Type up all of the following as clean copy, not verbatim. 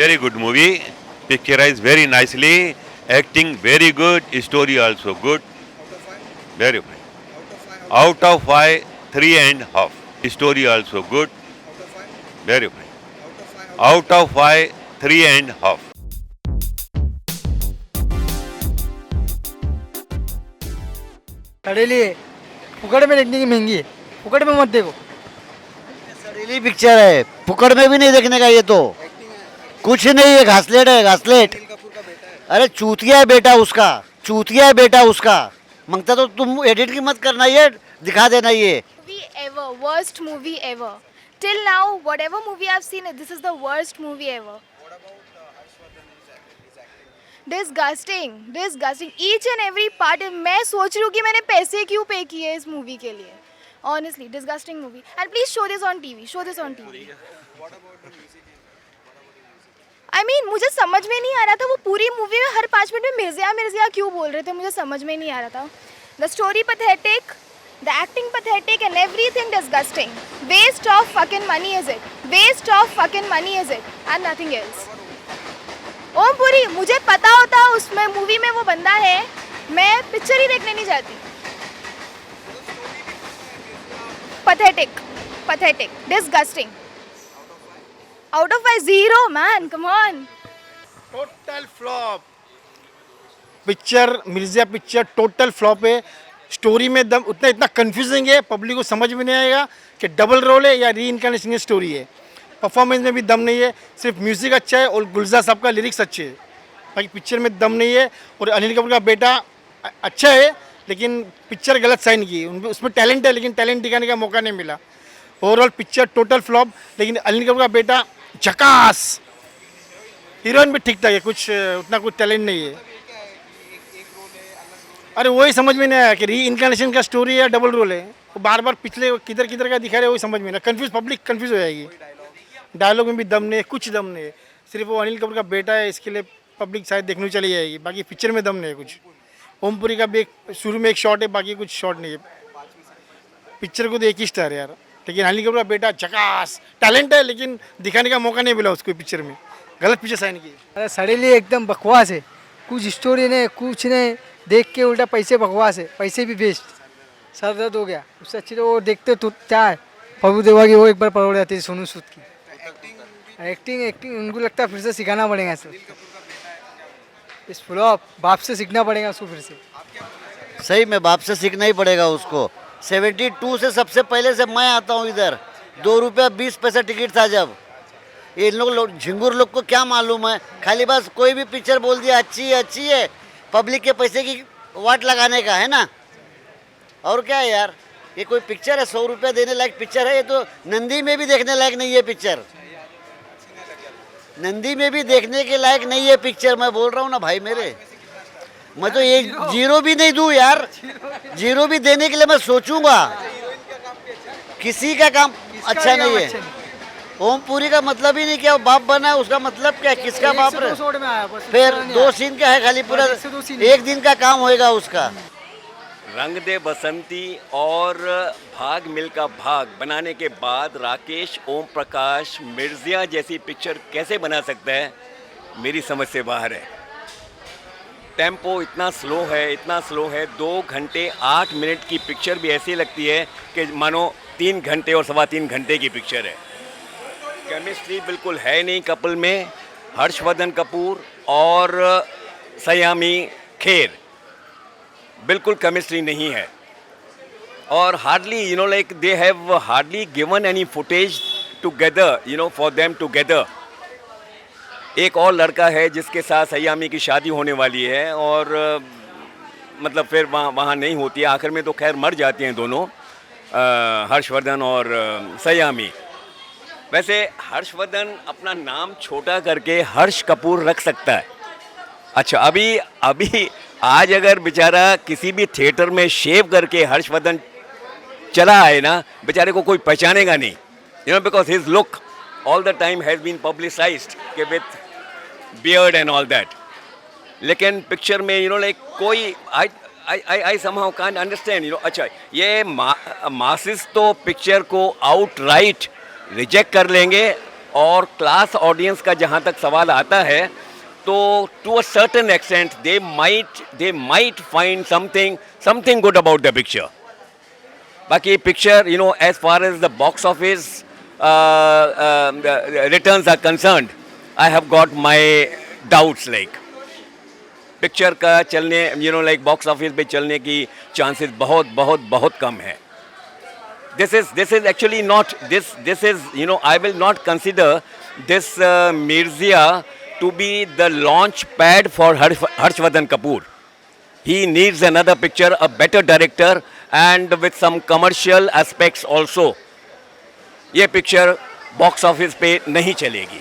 Very good movie. Picturized very nicely. Acting very good. Story also good. Very fine. Out of five, 3.5. Story also good. Very fine. Out of five, 3.5. सड़ेली है, फुकड़ में देखने की महंगी है, फुकड़ में मत देखो। सड़ीली पिक्चर है, फुकड़ में भी नहीं देखने का। ये तो कुछ नहीं है, घासलेट है, घासलेट। अरे चूतिया है बेटा उसका, चूतिया है बेटा उसका। मांगता तो तुम एडिट की मत करना, ये दिखा देना। ये Movie ever, worst movie ever. Till now, whatever movie I've seen, this is the worst movie ever. Disgusting, disgusting. Each and every part. मैं सोच रही हूँ कि मैंने पैसे क्यों पे किए इस मूवी के लिए. Honestly, disgusting movie. And please show this on TV. Show this on TV. I mean, मुझे समझ में नहीं आ रहा था वो पूरी मूवी में हर 5 मिनट में मिर्जिया मिर्जिया क्यों बोल रहे थे, मुझे समझ में नहीं आ रहा था. The story pathetic, the acting pathetic and everything disgusting. Waste of fucking money is it. Waste of fucking money is it. And nothing else. Om Puri, मुझे पता होता उसमें मूवी में वो बंदा है, मैं पिक्चर ही देखने नहीं जाती. Pathetic, pathetic, disgusting. Out of 5, 0 man, come on. Total flop picture, Mirzya picture total flop है। स्टोरी में दम उतना इतना कंफ्यूजिंग है, पब्लिक को समझ में नहीं आएगा कि डबल रोल है या री इनकारनेशन की स्टोरी है। परफॉर्मेंस में भी दम नहीं है, सिर्फ म्यूज़िक अच्छा है और गुलजार साहब का लिरिक्स अच्छे है, बाकी पिक्चर में दम नहीं है। और अनिल कपूर का बेटा अच्छा है, लेकिन पिक्चर गलत साइन की, उसमें टैलेंट है लेकिन टैलेंट दिखाने का मौका नहीं मिला। ओवरऑल पिक्चर टोटल फ्लॉप, लेकिन अनिल कपूर का बेटा झकास, हीरोइन भी ठीक ठाक है, कुछ उतना कुछ टैलेंट नहीं है। अरे वही समझ में नहीं आया कि री इनकारनेशन का स्टोरी है या डबल रोल है, वो बार बार पिछले किधर किधर का दिखा रहे वही समझ में नहीं, कंफ्यूज, पब्लिक कंफ्यूज हो जाएगी। डायलॉग में भी दम नहीं है, कुछ दम नहीं है, सिर्फ वो अनिल कपूर का बेटा है इसके लिए पब्लिक शायद देखने चली जाएगी, बाकी पिक्चर में दम नहीं है कुछ। ओमपुरी का भी एक शुरू में एक शॉट है, बाकी कुछ शॉट नहीं है। पिक्चर को तो एक ही स्टार है यार, लेकिन अनिल कपूर का बेटा झकास, टैलेंट है लेकिन दिखाने का मौका नहीं मिला उसको पिक्चर में, गलत पिक्चर साइन की। अरे सड़ेली एकदम बकवास है, कुछ स्टोरी नहीं, कुछ नहीं, देख के उल्टा पैसे बकवास है, पैसे भी वेस्ट, सर दर्द हो गया। उससे अच्छी तो वो देखते तो क्या है, प्रभु देवा की वो एक बार परोड़ जाती है सोनू सूद की। एक्टिंग उनको लगता है फिर से सिखाना पड़ेगा सर, इस फ्लॉप बाप से सीखना पड़ेगा उसको फिर से। सही में बाप से सीखना ही पड़ेगा उसको। 72 से सबसे पहले से मैं आता हूँ इधर, 2 रुपया 20 पैसा टिकट था जब। ये इन लोग झिंगुर लोग को क्या मालूम है, खाली बस कोई भी पिक्चर बोल दिया अच्छी है, पब्लिक के पैसे की वाट लगाने का है ना, और क्या है यार। ये कोई पिक्चर है 100 रुपया देने लायक पिक्चर है? ये तो नंदी में भी देखने लायक नहीं है पिक्चर, नंदी में भी देखने के लायक नहीं है पिक्चर। मैं बोल रहा हूँ ना भाई मेरे, मैं तो एक जीरो भी नहीं दूँ यार, जीरो भी देने के लिए मैं सोचूंगा। किसी का काम अच्छा नहीं है। ओमपुरी का मतलब ही नहीं क्या बाप बना है, उसका मतलब क्या, किसका बाप है? फिर 2 सीन का है खाली, पूरा 1 दिन का काम होएगा उसका। रंग दे बसंती और भाग मिल्खा भाग बनाने के बाद राकेश ओम प्रकाश मिर्जिया जैसी पिक्चर कैसे बना सकता है, मेरी समझ से बाहर है। टेम्पो इतना स्लो है, 2 घंटे 8 मिनट की पिक्चर भी ऐसी लगती है कि मानो 3 घंटे और 3.25 घंटे की पिक्चर है। केमिस्ट्री बिल्कुल है नहीं कपल में, हर्षवर्धन कपूर और सयामी खेर, बिल्कुल केमिस्ट्री नहीं है। और hardly like they have hardly given any footage together for them together. एक और लड़का है जिसके साथ सयामी की शादी होने वाली है और मतलब फिर वहाँ नहीं होती है, आखिर में तो खैर मर जाते हैं दोनों, हर्षवर्धन और सयामी। वैसे हर्षवर्धन अपना नाम छोटा करके हर्ष कपूर रख सकता है। अच्छा अभी आज अगर बेचारा किसी भी थिएटर में शेव करके हर्षवर्धन चला आए ना, बेचारे को कोई पहचानेगा नहीं, because his look all the time has been publicised के with beard and all that. लेकिन पिक्चर में लाइक कोई आई समहाउ कांट अंडरस्टैंड अच्छा ये मासिस तो पिक्चर को आउट राइट रिजेक्ट कर लेंगे और क्लास ऑडियंस का जहाँ तक सवाल आता है, तो to a certain extent they might find something good about the picture. बाकी picture, you know, as far as the box office returns are concerned, I have got my doubts. Like picture का चलने, you know, like box office पे चलने की chances बहुत बहुत बहुत कम है. This is actually not this is, you know, I will not consider this Mirzia to be the launch pad for Harshvardhan Kapoor. He needs another picture, a better director, and with some commercial aspects also. ये picture box office पे नहीं चलेगी.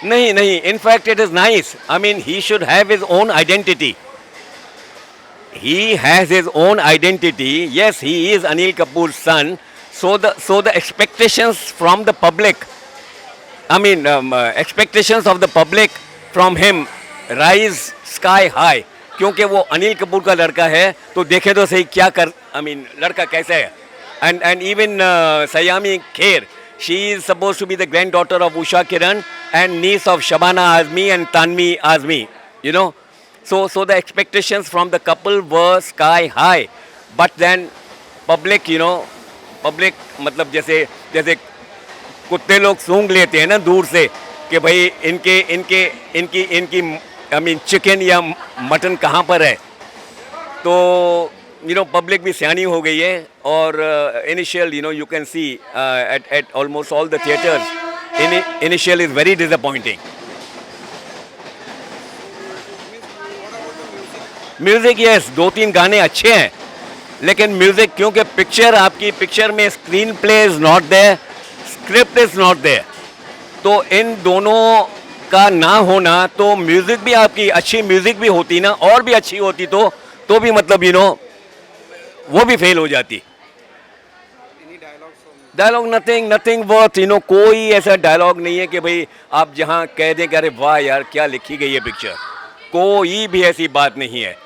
नहीं, in fact it is nice. I mean, he should have his own identity. He has his own identity. Yes, he is Anil Kapoor's son. So the expectations from the public, I mean, expectations of the public from him rise sky high. क्योंकि वो अनिल कपूर का लड़का है, तो देखे तो सही क्या कर, I mean, लड़का कैसा है. And even Sayami Kher, she is supposed to be the granddaughter of Usha Kiran and niece of Shabana Azmi and Tanvi Azmi, you know. So the expectations from the couple were sky high. But then public, you know, public मतलब जैसे कुत्ते लोग सूंघ लेते हैं ना दूर से कि भाई इनकी I mean चिकन या मटन कहाँ पर है. तो you know, पब्लिक भी सियानी हो गई है. और initial, you know, you can see at almost all the theaters, initial is very disappointing. Music, yes, 2-3 गाने अच्छे हैं, लेकिन म्यूजिक, क्योंकि पिक्चर में screen play is not there, script is not there, तो इन दोनों का ना होना, तो म्यूजिक भी आपकी अच्छी म्यूजिक भी होती ना, और भी अच्छी होती तो भी मतलब यू नो वो भी फेल हो जाती. Dialogue nothing worth, you know, कोई ऐसा डायलॉग नहीं है कि भाई आप जहाँ कह दें कि अरे वाह यार क्या लिखी गई है पिक्चर. कोई भी ऐसी बात नहीं है.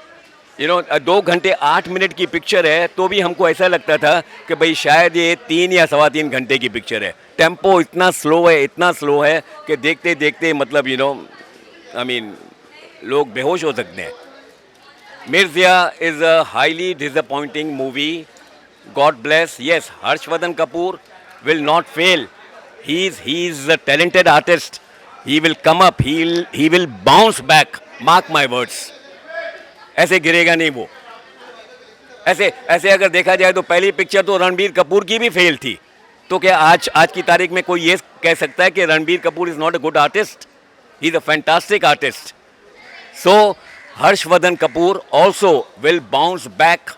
यू नो 2 घंटे 8 मिनट की पिक्चर है, तो भी हमको ऐसा लगता था कि भाई शायद ये 3 या 3.25 घंटे की पिक्चर है. टेम्पो इतना स्लो है कि देखते देखते मतलब यू नो, आई मीन, लोग बेहोश हो सकते हैं. Mirzya is a highly disappointing movie. God bless. Yes, Harshvardhan Kapoor will not fail. He is a talented artist. He will come up. He will bounce back. Mark my words. ऐसे गिरेगा नहीं वो. ऐसे अगर देखा जाए तो पहली पिक्चर तो रणबीर कपूर की भी फेल थी. तो क्या आज की तारीख में कोई ये कह सकता है कि Ranbir Kapoor is not a good artist? He is a fantastic artist. So Harshvardhan Kapoor also will bounce back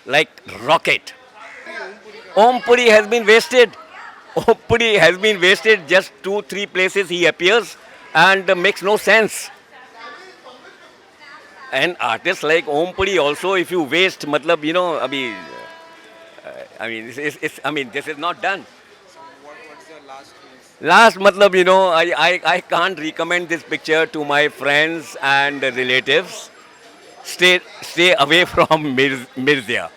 like rocket. Om Puri has been wasted. Om Puri has been wasted. Just 2-3 places he appears and makes no sense. An artist like Om Puri also, if you waste, matlab, you know, I mean, this is not done. So what's the last piece? Last, matlab, you know, I can't recommend this picture to my friends and relatives. Stay away from Mirzia.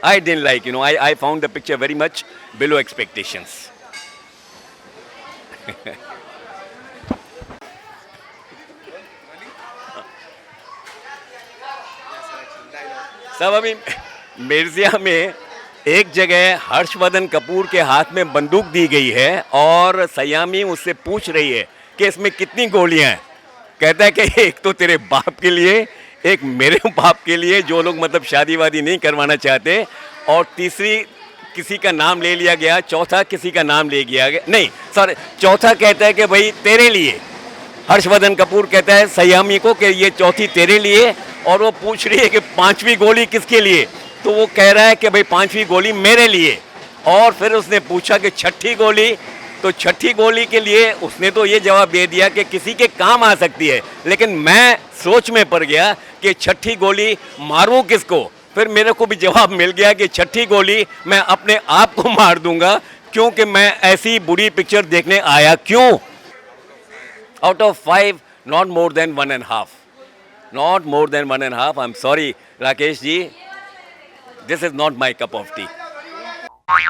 I didn't like, you know, I found the picture very much below expectations. सब अभी मिर्जिया में एक जगह हर्षवर्धन कपूर के हाथ में बंदूक दी गई है और सयामी उससे पूछ रही है कि इसमें कितनी गोलियां हैं. कहता है कि एक तो तेरे बाप के लिए, एक मेरे बाप के लिए, जो लोग मतलब शादी वादी नहीं करवाना चाहते, और तीसरी किसी का नाम ले लिया गया, चौथा किसी का नाम ले लिया गया, नहीं सॉरी, चौथा कहता है कि भाई तेरे लिए. हर्षवर्धन कपूर कहता है सयामी को कि ये चौथी तेरे लिए, और वो पूछ रही है कि 5वीं गोली किसके लिए, तो वो कह रहा है कि भाई 5वीं गोली मेरे लिए. और फिर उसने पूछा कि 6ठी गोली, तो 6ठी गोली के लिए उसने तो ये जवाब दे दिया कि किसी के काम आ सकती है, लेकिन मैं सोच में पड़ गया कि 6ठी गोली मारूं किसको. फिर मेरे को भी जवाब मिल गया कि 6ठी गोली मैं अपने आप को मार दूंगा, क्योंकि मैं ऐसी बुरी पिक्चर देखने आया क्यों. Out of 5, not more than 1.5. Not more than 1.5. I'm sorry, Rakesh ji. This is not my cup of tea. What